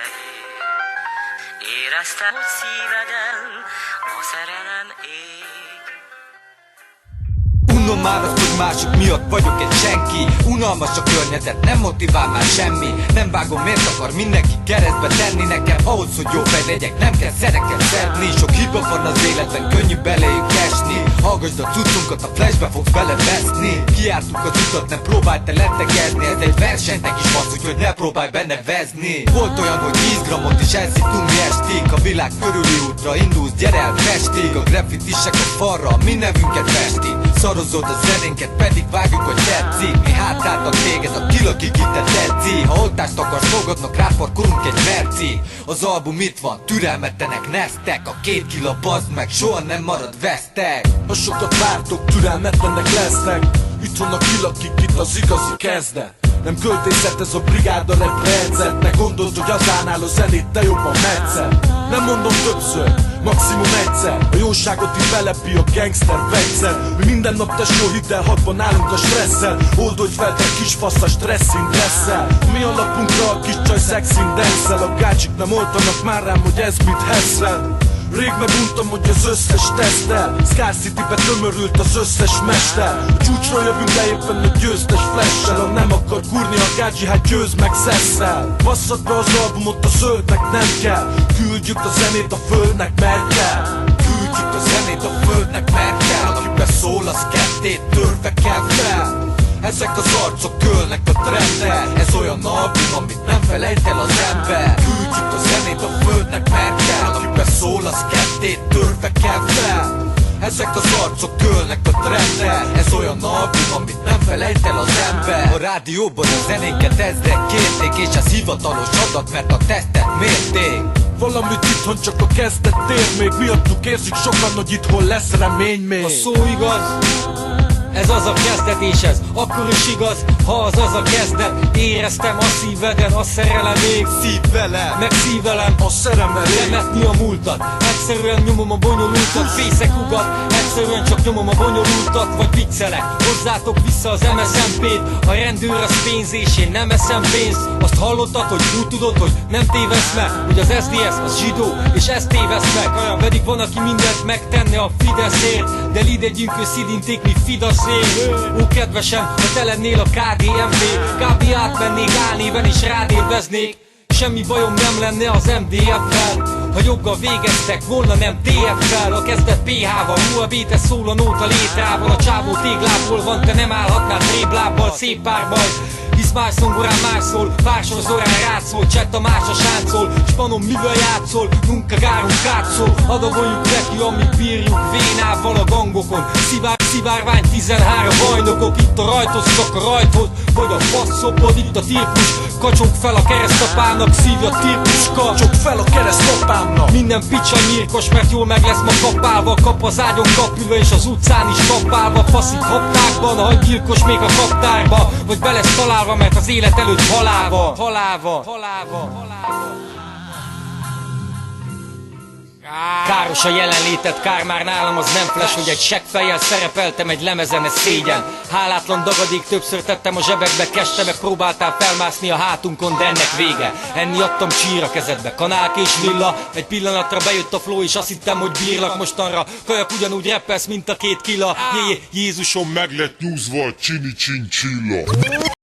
elég. Éreztem, hogy szíveden a szerelem ég. Unom már azt, hogy mások miatt vagyok egy senki. Unalmas a környezet, nem motivál már semmi. Nem vágom, miért akar mindenki keresztbe tenni nekem. Ahhoz, hogy jó fej legyek, nem kell szereket szedni. Sok hiba van az életben, könnyű beléjük esni. Hallgasd a cuccunkat, a flashbe fogsz beleveszni. Kijártuk az utat, ne próbálj te lettegezni. Ez egy versenytek is van, úgyhogy ne próbálj benne vezni. Volt olyan, hogy 10 grammot is elszittunk mi estig. A világ körüli útra indulsz, gyere el Pestig. A graffitisek a falra, mi nevünket festi. Szarozod a zenénket, pedig vágjuk, hogy tetszik. Mi hátráltak téged, a kilökik itt te tetszik. Ha oltást akarsz, fogadnak, ráparkolunk egy mercig. Az album itt van, türelmetlenek neztek. A 2 kila bazd meg, soha nem marad vesztek. Ha sokat vártok, türelmetlenek lesznek. Itt vannak kilakik, itt az igazi kezdet. Nem költészet ez a brigád a repre edzett. Ne gondold, hogy az állnál a zenét te jobban metszed. Nem mondom többször, maximum egyszer. A jóságot itt belepi a gangster vegyszer. Mi minden nap tesó hiddel hadban állunk a stresszel. Oldodj fel te kis fasz a stresszint dresszel. Mi alapunkra a kis csaj szexin denszel. A gácsik nem oltanak már rám, hogy ez mit hesszel. Rég meguntam, hogy az összes tesztel Scar City-be tömörült az összes mester. A csúcsra jövünk le éppen egy győztes flash-sel. Ha nem akar kurni a gácsi, hát győz meg szesszel. Basszad be az albumot, a zöldnek nem kell. Küldjük a zenét a földnek, mert kell. Küldjük a zenét a földnek, mert kell. Aki beszól, az kettét törve kell fel. Ezek az arcok kölnek a trendel. Ez olyan album, amit nem felejt el az ember. Küldjük a zenét a földnek, mert kell. Aki beszól, az kettét törve kell fel. Ezek az arcok kölnek a trendel. Ez olyan album, amit nem felejt el az ember. A rádióban a zenéket ezrek kérték, és ez hivatalos adat, mert a tesztet mérték. Valamit itthon csak a kezdet ér még. Miattuk érzik sokan, hogy itthon lesz remény még. A szó igaz, ez az a kezdet, és ez akkor is igaz, ha az a kezdet. Éreztem a szíveden a szerelem ég. Szívvelem, meg szívelem a szerem elég. lemetni a múltat. Egyszerűen nyomom a bonyolultat. Fészek ugat, egyszerűen csak nyomom a bonyolultat. Vagy viccelek, hozzátok vissza az MSZMP-t. A rendőr az pénz és én nem eszem pénzt. Azt hallottad, hogy úgy tudod, hogy nem tévesz meg, hogy az SZDSZ az zsidó, és ezt tévesz meg. Pedig van, aki mindent megtenne a Fideszért. De lidegyünk őszinték, mi Fidaszért. Ó kedvesem, ha te lennél a KDNP, kb. Átmennék álnéven és rád élveznék. Semmi bajom nem lenne az MDF-vel, ha joggal végeztek volna, nem TF-fel. A kezdet PH-val, UAB-te szól a nóta létrával. A csávó téglából van, te nem állhatnál tréblábbal. Szép párbaj, hisz más zongorán más szól, Vársor Zorán rátszól, Csett a más a sáncol. Spanom mivel játszol, nunca gárunk átszól. Adagoljuk neki, amíg bírjuk vénával a gangokon. Szivárvány 13 bajnokok, itt a rajtoztak a rajthoz, vagy a faszopod, itt a tirpus. Kacsog fel a keresztapának, szívja tirpuska. Kacsog fel a keresztapámnak. Minden picsa nyírkos, mert jól meg lesz ma kapálva. Kap az ágyon kapülve, és az utcán is kapálva. Faszik haptákban, a gyilkos még a kaptárba. Vagy be lesz találva, mert az élet előtt halálva. Káros a jelenlétet, kár már nálam az nem flash, hogy egy seggfejjel szerepeltem egy lemezen, ez szégyen. Hálátlan dagadék, többször tettem a zsebekbe, keste meg próbáltál felmászni a hátunkon, de ennek vége. Enni adtam csíra kezedbe, kanálk és villa. Egy pillanatra bejött a flow és azt hittem, hogy bírlak mostanra. Kajak ugyanúgy rappelsz, mint a 2 kila. Jézusom, meg lett nyúzva a csini csincsilla.